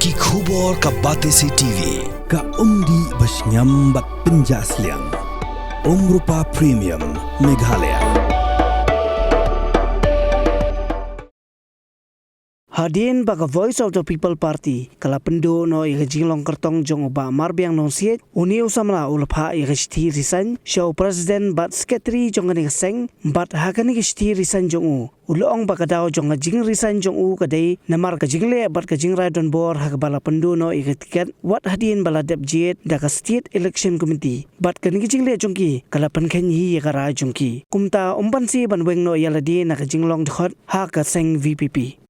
Ki khubor ka Batesi TV. Ka umdi bas nyambat penjaslian. Rupa Premium Meghalaya. Hadin baka Voice of the People Party kala pendo no iga jinglong kartong jong uba Marbiang non siet uni usamla ulapha iga shti Risaiñ show president bat secretary jong ani seng bat hakani shti Risaiñ jong u ulong baka daw jong jing Risaiñ jong u kadai namar ka jingle bat ka jingrai Donbor hak bala pendo no iga tiket wat hadin bala dep jet daka state election committee bat kan jingle jongki kala Pynkheiñ hi iga ra jongki kumta umbansi banweng no yaladi na ka jinglong khot ha ka seng VPP.